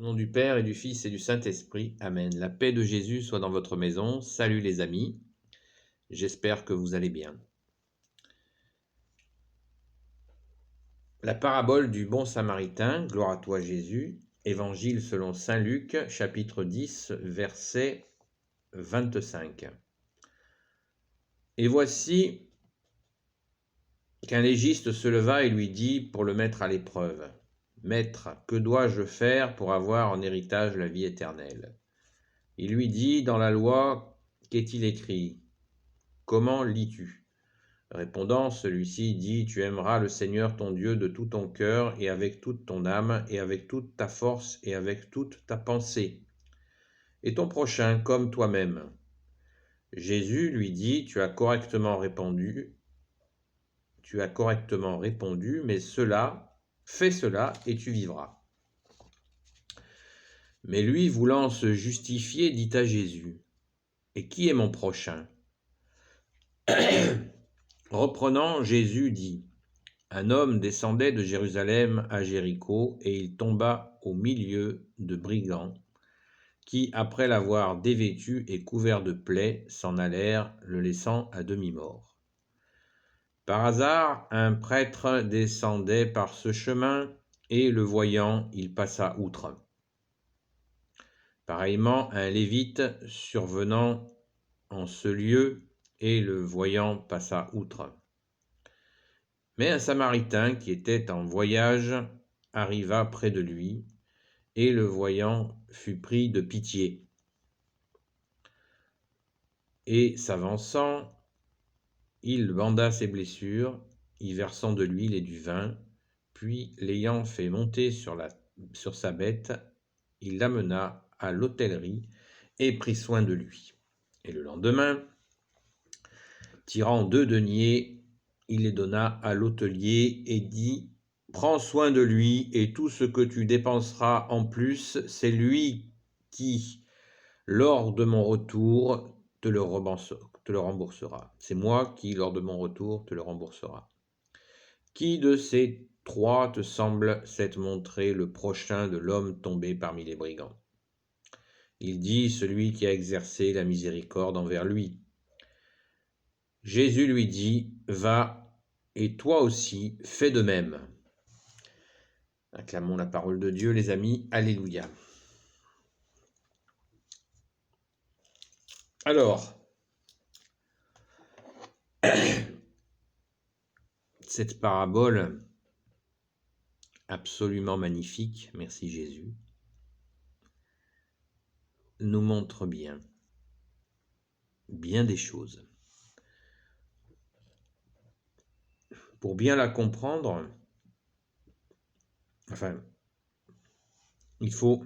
Au nom du Père et du Fils et du Saint-Esprit. Amen. La paix de Jésus soit dans votre maison. Salut les amis. J'espère que vous allez bien. La parabole du bon samaritain, gloire à toi Jésus, évangile selon saint Luc, chapitre 10, verset 25. Et voici qu'un légiste se leva et lui dit pour le mettre à l'épreuve, « Maître, que dois-je faire pour avoir en héritage la vie éternelle ?» Il lui dit, « Dans la loi, qu'est-il écrit ? Comment lis-tu » Répondant, celui-ci dit, « Tu aimeras le Seigneur ton Dieu de tout ton cœur et avec toute ton âme et avec toute ta force et avec toute ta pensée, et ton prochain comme toi-même. » Jésus lui dit, « Tu as correctement répondu, mais fais cela et tu vivras. » Mais lui, voulant se justifier, dit à Jésus, « Et qui est mon prochain ?» Reprenant, Jésus dit, « Un homme descendait de Jérusalem à Jéricho, et il tomba au milieu de brigands, qui, après l'avoir dévêtu et couvert de plaies, s'en allèrent, le laissant à demi-mort. Par hasard, un prêtre descendait par ce chemin, et le voyant, il passa outre. Pareillement, un lévite survenant en ce lieu, et le voyant passa outre. Mais un Samaritain qui était en voyage arriva près de lui, et le voyant fut pris de pitié. Et s'avançant, il banda ses blessures, y versant de l'huile et du vin, puis l'ayant fait monter sur sa bête, il l'amena à l'hôtellerie et prit soin de lui. Et le lendemain, tirant 2 deniers, il les donna à l'hôtelier et dit, « Prends soin de lui, et tout ce que tu dépenseras en plus, c'est lui qui, lors de mon retour, te le remboursera. C'est moi qui, lors de mon retour, te le remboursera. Qui de ces 3 te semble s'être montré le prochain de l'homme tombé parmi les brigands ?» Il dit, « Celui qui a exercé la miséricorde envers lui. » Jésus lui dit, « Va, et toi aussi, fais de même. » Acclamons la parole de Dieu, les amis. Alléluia. Alors, cette parabole absolument magnifique, merci Jésus, nous montre bien des choses. Pour bien la comprendre, il faut...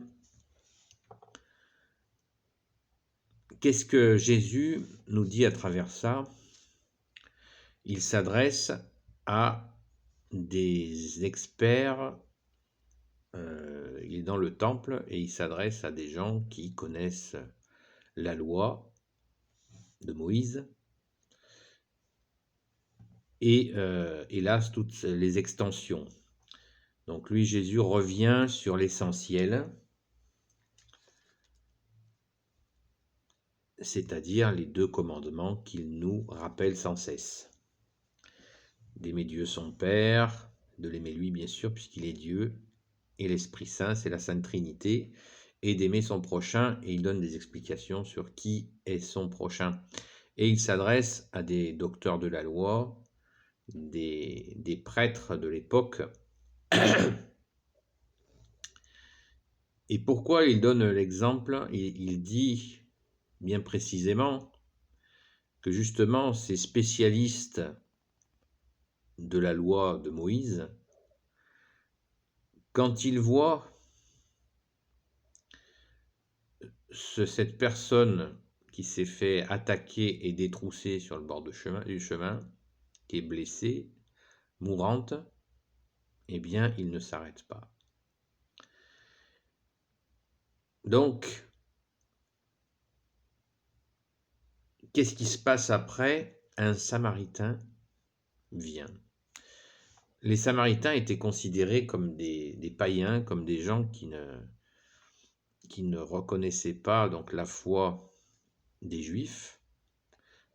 Qu'est-ce que Jésus nous dit à travers ça ? Il s'adresse à des experts, il est dans le temple et il s'adresse à des gens qui connaissent la loi de Moïse et hélas toutes les extensions. Donc lui, Jésus revient sur l'essentiel, c'est-à-dire les 2 commandements qu'il nous rappelle sans cesse. D'aimer Dieu son Père, de l'aimer lui bien sûr puisqu'il est Dieu, et l'Esprit Saint, c'est la Sainte Trinité, et d'aimer son prochain, et il donne des explications sur qui est son prochain. Et il s'adresse à des docteurs de la loi, des prêtres de l'époque. Et pourquoi il donne l'exemple ? Il dit bien précisément que justement ces spécialistes de la loi de Moïse, quand ils voient cette personne qui s'est fait attaquer et détrousser sur le bord du chemin, qui est blessée, mourante, eh bien, ils ne s'arrêtent pas. Donc, qu'est-ce qui se passe après ? Un Samaritain vient. Les Samaritains étaient considérés comme des païens, comme des gens qui qui ne reconnaissaient pas donc la foi des Juifs.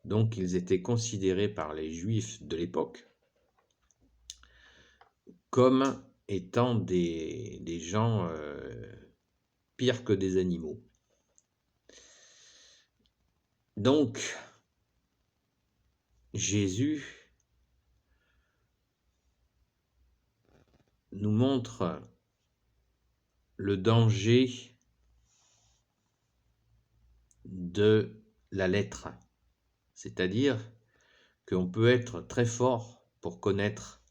Donc ils étaient considérés par les Juifs de l'époque comme étant des gens pires que des animaux. Donc Jésus nous montre le danger de la lettre, c'est-à-dire qu'on peut être très fort pour connaître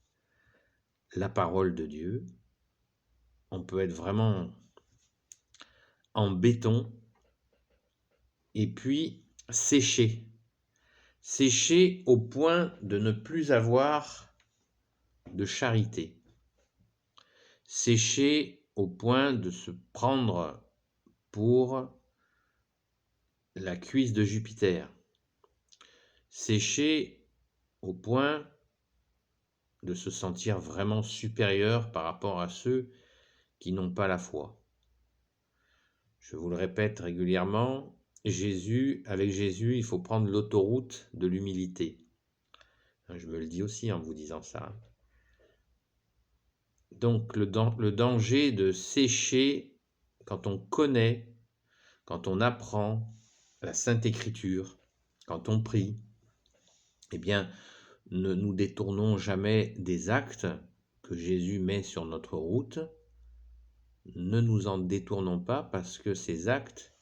la parole de Dieu, on peut être vraiment en béton et puis sécher au point de ne plus avoir de charité, sécher au point de se prendre pour la cuisse de Jupiter, sécher au point de se sentir vraiment supérieur par rapport à ceux qui n'ont pas la foi. Je vous le répète régulièrement, avec Jésus, il faut prendre l'autoroute de l'humilité. Je me le dis aussi en vous disant ça. Donc le danger de sécher quand on connaît, quand on apprend la Sainte Écriture, quand on prie, eh bien, ne nous détournons jamais des actes que Jésus met sur notre route. Ne nous en détournons pas parce que ces actes,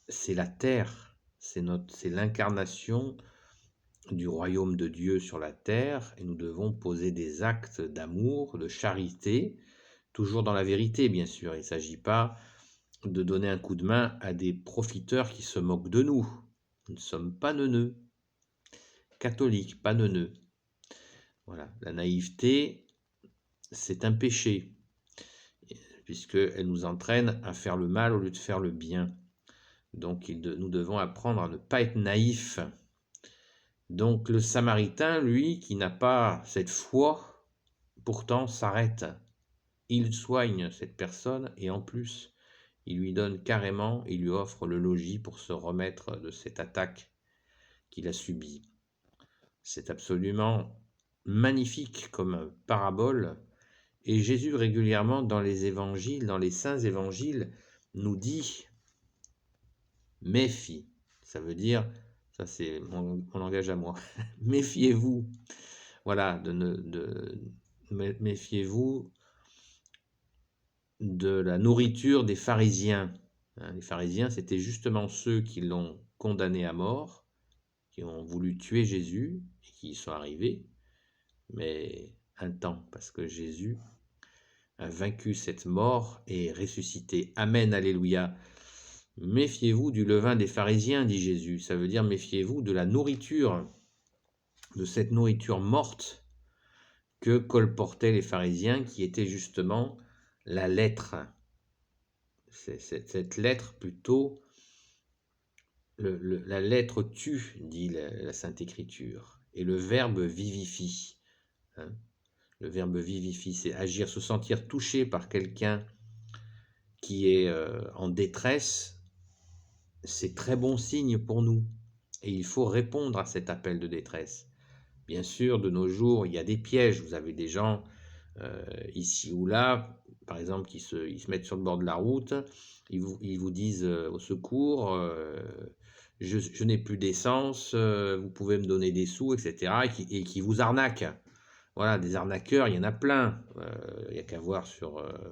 c'est la terre, c'est l'incarnation du royaume de Dieu sur la terre et nous devons poser des actes d'amour, de charité, toujours dans la vérité bien sûr. Il ne s'agit pas de donner un coup de main à des profiteurs qui se moquent de nous. Nous ne sommes pas neuneux, catholiques, pas neuneux. Voilà, la naïveté, c'est un péché, puisqu'elle nous entraîne à faire le mal au lieu de faire le bien. Donc nous devons apprendre à ne pas être naïfs. Donc le Samaritain, lui, qui n'a pas cette foi, pourtant s'arrête. Il soigne cette personne et en plus, il lui donne carrément, il lui offre le logis pour se remettre de cette attaque qu'il a subie. C'est absolument magnifique comme parabole. Et Jésus régulièrement dans les évangiles, dans les saints évangiles, nous dit « méfie ». Ça veut dire, ça c'est mon langage à moi, méfiez-vous. Voilà, méfiez-vous de la nourriture des pharisiens. Les pharisiens, c'était justement ceux qui l'ont condamné à mort, qui ont voulu tuer Jésus et qui y sont arrivés, mais un temps, parce que Jésus a vaincu cette mort et est ressuscité. Amen, alléluia. Méfiez-vous du levain des pharisiens, dit Jésus. Ça veut dire méfiez-vous de la nourriture, de cette nourriture morte que colportaient les pharisiens, qui était justement la lettre. Cette lettre plutôt, la lettre tue, dit la Sainte Écriture, et le verbe vivifie. Le verbe vivifie, c'est agir, se sentir touché par quelqu'un qui est en détresse. C'est très bon signe pour nous. Et il faut répondre à cet appel de détresse. Bien sûr, de nos jours, il y a des pièges. Vous avez des gens ici ou là, par exemple, ils se mettent sur le bord de la route, ils vous disent au secours, je n'ai plus d'essence, vous pouvez me donner des sous, etc. Et qui vous arnaquent. Voilà, des arnaqueurs, il y en a plein. Il n'y a qu'à voir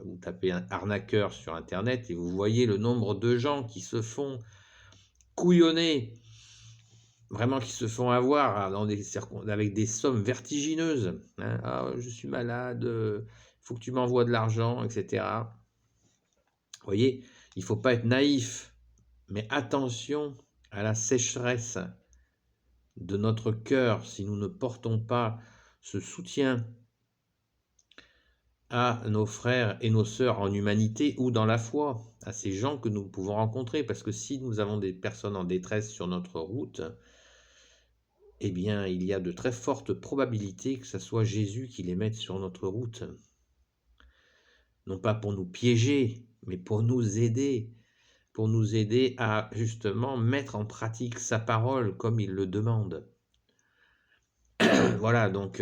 vous tapez un arnaqueur sur Internet et vous voyez le nombre de gens qui se font couillonner, vraiment qui se font avoir avec des sommes vertigineuses. Ah, je suis malade, il faut que tu m'envoies de l'argent, etc. Vous voyez, il ne faut pas être naïf, mais attention à la sécheresse de notre cœur si nous ne portons pas ce soutien à nos frères et nos sœurs en humanité ou dans la foi, à ces gens que nous pouvons rencontrer, parce que si nous avons des personnes en détresse sur notre route, eh bien, il y a de très fortes probabilités que ce soit Jésus qui les mette sur notre route. Non pas pour nous piéger, mais pour nous aider à justement mettre en pratique sa parole comme il le demande. Voilà, donc,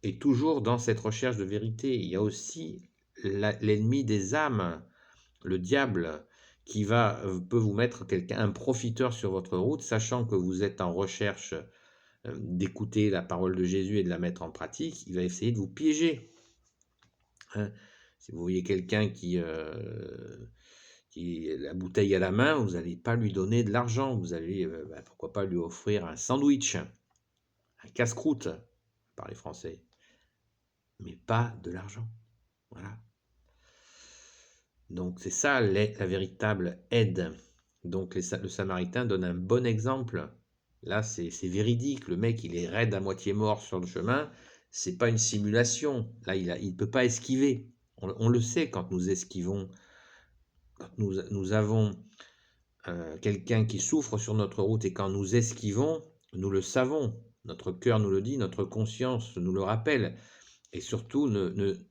et toujours dans cette recherche de vérité, il y a aussi l'ennemi des âmes, le diable, qui peut vous mettre un profiteur sur votre route, sachant que vous êtes en recherche d'écouter la parole de Jésus et de la mettre en pratique. Il va essayer de vous piéger. Hein. Si vous voyez quelqu'un qui la bouteille à la main, vous n'allez pas lui donner de l'argent, vous allez, pourquoi pas lui offrir un sandwich, un casse-croûte, par les Français, mais pas de l'argent. Voilà. Donc c'est ça la véritable aide. Donc le Samaritain donne un bon exemple. Là, c'est véridique. Le mec, il est raide à moitié mort sur le chemin. C'est pas une simulation. Là, il peut pas esquiver. On le sait quand nous esquivons, quand nous avons quelqu'un qui souffre sur notre route et quand nous esquivons, nous le savons. Notre cœur nous le dit, notre conscience nous le rappelle. Et surtout,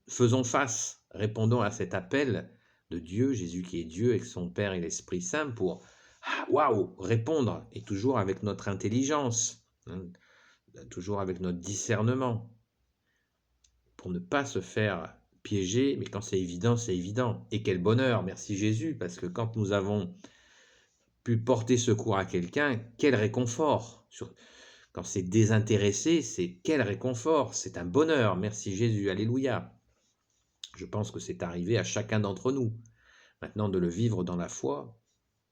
faisons face, répondons à cet appel de Dieu, Jésus qui est Dieu avec son Père et l'Esprit Saint pour répondre, et toujours avec notre intelligence, hein, toujours avec notre discernement, pour ne pas se faire piéger, mais quand c'est évident, c'est évident. Et quel bonheur, merci Jésus, parce que quand nous avons pu porter secours à quelqu'un, quel réconfort. Quand c'est désintéressé, c'est quel réconfort, c'est un bonheur, merci Jésus, alléluia. Je pense que c'est arrivé à chacun d'entre nous. Maintenant, de le vivre dans la foi,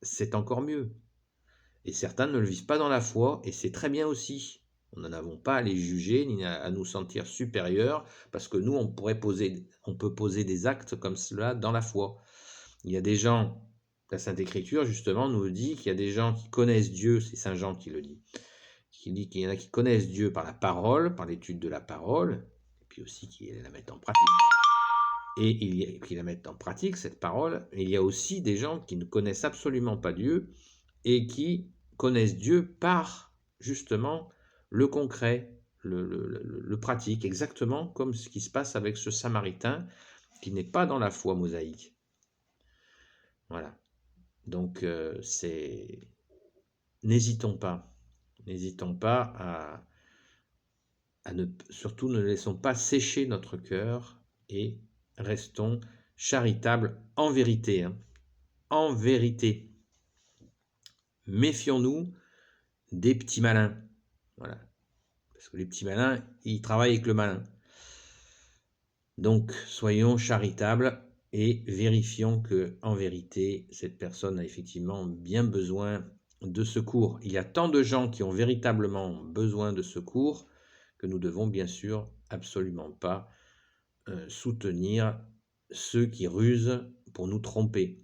c'est encore mieux. Et certains ne le vivent pas dans la foi, et c'est très bien aussi. Nous n'en avons pas à les juger, ni à nous sentir supérieurs, parce que nous, on peut poser des actes comme cela dans la foi. Il y a des gens, la Sainte Écriture, justement, nous dit qu'il y a des gens qui connaissent Dieu, c'est Saint Jean qui le dit, qui dit qu'il y en a qui connaissent Dieu par la parole, par l'étude de la parole, et puis aussi qui la mettent en pratique. Et qui la mettent en pratique, cette parole. Et il y a aussi des gens qui ne connaissent absolument pas Dieu et qui connaissent Dieu par, justement, le concret, le pratique, exactement comme ce qui se passe avec ce Samaritain qui n'est pas dans la foi mosaïque. Voilà. Donc, n'hésitons pas surtout ne laissons pas sécher notre cœur et restons charitables en vérité. Hein. En vérité. Méfions-nous des petits malins. Voilà. Parce que les petits malins, ils travaillent avec le malin. Donc, soyons charitables et vérifions que, en vérité, cette personne a effectivement bien besoin de secours. Il y a tant de gens qui ont véritablement besoin de secours que nous devons bien sûr absolument pas soutenir ceux qui rusent pour nous tromper.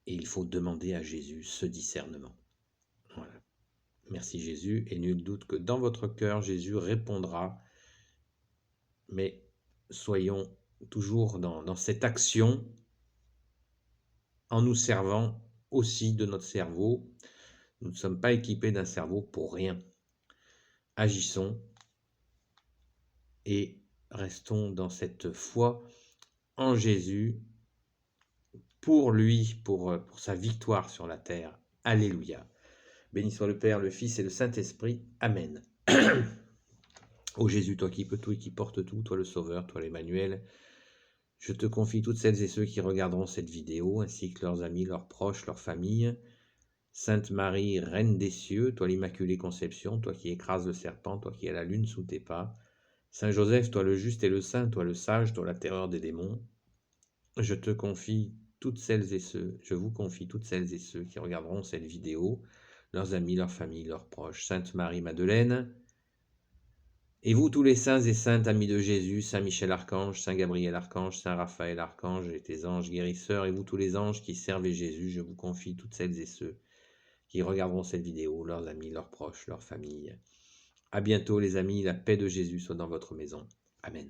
Et il faut demander à Jésus ce discernement. Voilà. Merci Jésus, et nul doute que dans votre cœur, Jésus répondra. Mais soyons toujours dans cette action en nous servant aussi de notre cerveau. Nous ne sommes pas équipés d'un cerveau pour rien. Agissons et restons dans cette foi en Jésus pour lui, pour sa victoire sur la terre. Alléluia. Béni soit le Père, le Fils et le Saint-Esprit. Amen. Ô Jésus, toi qui peux tout et qui portes tout, toi le Sauveur, toi l'Emmanuel, je te confie toutes celles et ceux qui regarderont cette vidéo, ainsi que leurs amis, leurs proches, leurs familles. Sainte Marie, Reine des cieux, toi l'Immaculée Conception, toi qui écrases le serpent, toi qui as la lune sous tes pas. Saint Joseph, toi le juste et le saint, toi le sage, toi la terreur des démons. Je vous confie toutes celles et ceux qui regarderont cette vidéo, leurs amis, leurs familles, leurs proches. Sainte Marie-Madeleine, et vous tous les saints et saintes amis de Jésus, Saint Michel Archange, Saint Gabriel Archange, Saint Raphaël Archange et tes anges guérisseurs, et vous tous les anges qui servez Jésus, je vous confie toutes celles et ceux qui regarderont cette vidéo, leurs amis, leurs proches, leurs familles. À bientôt les amis, la paix de Jésus soit dans votre maison. Amen.